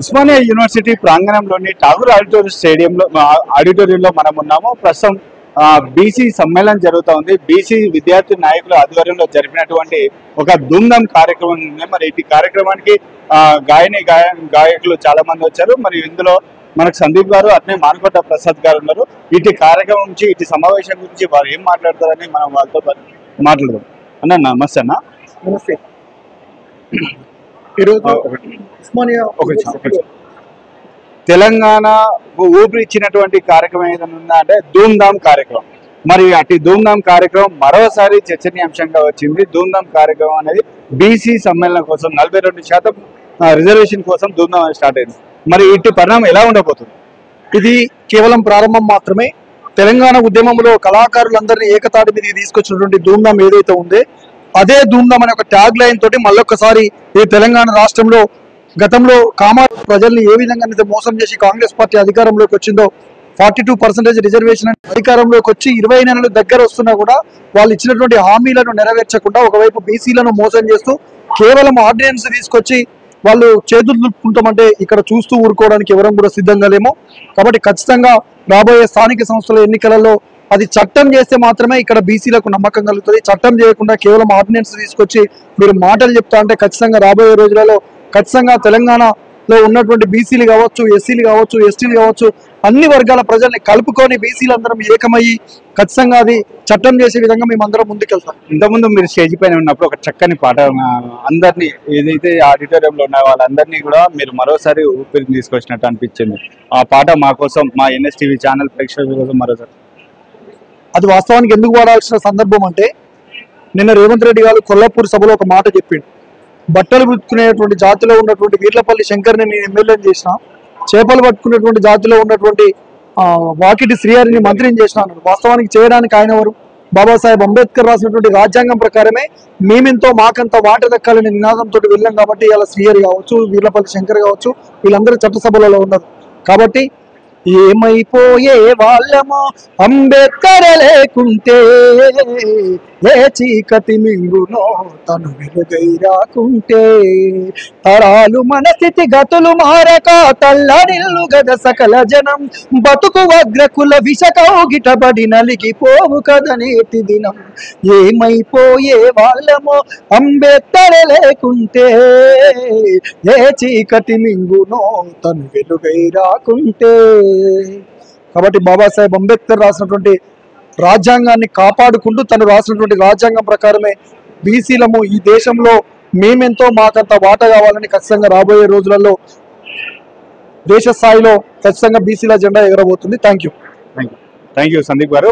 Osmania university ప్రాంగణంలోని Tagore ఆడిటోరియంలో మనం ఉన్నాము. ప్రస్తుతం బీసీ సమ్మేళనం జరుగుతూ ఉంది. బీసీ విద్యార్థి నాయకుల ఆధ్వర్యంలో జరిపినటువంటి ఒక ధూమ్ధామ్ కార్యక్రమం ఉంది. మరి ఈ కార్యక్రమానికి గాయకులు చాలా మంది వచ్చారు. మరి ఇందులో మనకు సందీప్ గారు, అట్నే మానకొండ ప్రసాద్ గారు ఉన్నారు. ఇటు కార్యక్రమం నుంచి, ఇటు సమావేశం గురించి వారు ఏం మాట్లాడతారని మనం వాళ్ళతో మాట్లాడదాం. అన్న నమస్తే. అన్న నమస్తే. ఈరోజు తెలంగాణ ఊపిరి ఇచ్చినటువంటి కార్యక్రమం ఏదైనా ఉందా అంటే ధూమ్ధామ్ కార్యక్రమం. మరి అటు ధూమ్ధామ్ కార్యక్రమం మరోసారి చర్చనీయాంశంగా వచ్చింది. ధూమ్ధామ్ కార్యక్రమం అనేది బీసీ సమ్మేళనం కోసం 42% రిజర్వేషన్ కోసం ధూమ్ధామ్ స్టార్ట్ అయింది. మరి ఇటు పరిణామం ఎలా ఉండబోతుంది? ఇది కేవలం ప్రారంభం మాత్రమే. తెలంగాణ ఉద్యమంలో కళాకారులందరినీ ఏకతాటి మీదకి తీసుకొచ్చినటువంటి ధూమ్ధామ్ ఏదైతే ఉందో అదే ధూమ్ధామ్ అనే ఒక ట్యాగ్ లైన్ తోటి మళ్ళొక్కసారి ఈ తెలంగాణ రాష్ట్రంలో గతంలో కామారెడ్డి ప్రజల్ని ఏ విధంగా మోసం చేసి కాంగ్రెస్ పార్టీ అధికారంలోకి వచ్చిందో 42% రిజర్వేషన్ అధికారంలోకి వచ్చి 20 నెలలు దగ్గర వస్తున్నా కూడా వాళ్ళు ఇచ్చినటువంటి హామీలను నెరవేర్చకుండా ఒకవైపు బీసీలను మోసం చేస్తూ కేవలం ఆర్డినెన్స్ తీసుకొచ్చి వాళ్ళు చేతులు దులుపుకుంటామంటే ఇక్కడ చూస్తూ ఊరుకోవడానికి ఎవరం కూడా సిద్ధంగా లేము. కాబట్టి ఖచ్చితంగా రాబోయే స్థానిక సంస్థల ఎన్నికలలో అది చట్టం చేస్తే మాత్రమే ఇక్కడ బీసీలకు నమ్మకం కలుగుతుంది. చట్టం చేయకుండా కేవలం ఆర్డినెన్స్ తీసుకొచ్చి మీరు మాటలు చెప్తా అంటే ఖచ్చితంగా రాబోయే రోజులలో ఖచ్చితంగా తెలంగాణలో ఉన్నటువంటి బీసీలు కావచ్చు, ఎస్సీలు కావచ్చు, ఎస్టీలు కావచ్చు, అన్ని వర్గాల ప్రజల్ని కలుపుకొని బీసీలందరం ఏకమయ్యి ఖచ్చితంగా అది చట్టం చేసే విధంగా మేమందరం ముందుకెళ్తాం. ఇంతకుముందు మీరు స్టేజ్ పైన ఉన్నప్పుడు ఒక చక్కని పాట అందరినీ, ఏదైతే ఆడిటోరియంలో ఉన్న వాళ్ళందరినీ కూడా మీరు మరోసారి ఊపిరి తీసుకొచ్చినట్టు అనిపించింది. ఆ పాట మా కోసం, మా NSTV ఛానల్ ప్రేక్షకుల కోసం మరోసారి. అది వాస్తవానికి ఎందుకు వాడాల్సిన సందర్భం అంటే నిన్న రేవంత్ రెడ్డి గారు కొల్లాపూర్ సభలో ఒక మాట చెప్పిండు. బట్టలు పుట్టుకునేటువంటి జాతిలో ఉన్నటువంటి వీర్లపల్లి శంకర్ని నేను ఎమ్మెల్యేని చేసిన, చేపలు పట్టుకునేటువంటి జాతిలో ఉన్నటువంటి వాకిటి శ్రీహరిని మంత్రిని చేసిన అన్నాడు. వాస్తవానికి చేయడానికి ఆయన ఎవరు? బాబాసాహెబ్ అంబేద్కర్ రాసినటువంటి రాజ్యాంగం ప్రకారమే మేమెంతో మాకంత వాట దక్కాలనే నినాదంతో వెళ్ళాం. కాబట్టి ఇలా శ్రీహరి కావచ్చు, వీర్లపల్లి శంకర్ కావచ్చు, వీళ్ళందరూ చట్టసభలలో ఉన్నారు. కాబట్టి ఏమైపోయే వాళ్ళమో అంబేద్కర్ లేకుంటే, ఏ చీకటి మింగునో తను వెలుగై రాకుంటే, తరాలు మన స్థితి గతులు మారక తల్లడిల్లు గద సకల జనం, బతుకు వగ్రకుల విషకౌగిటబడి నలిగిపోవు కదనేటి దినం. ఏమైపోయే వాళ్ళమో అంబేద్కర్ లేకుంటే, ఏ చీకటి మింగునో తను వెలుగై రాకుంటే. కాబట్టి బాబాసాహెబ్ అంబేద్కర్ రాసినటువంటి రాజ్యాంగాన్ని కాపాడుకుంటూ తను రాసినటువంటి రాజ్యాంగం ప్రకారమే బీసీలము ఈ దేశంలో మేమెంతో మాకంత వాట కావాలని ఖచ్చితంగా రాబోయే రోజులలో దేశ స్థాయిలో ఖచ్చితంగా బీసీల జెండా ఎగరబోతుంది. థ్యాంక్ యూ సందీప్ గారు.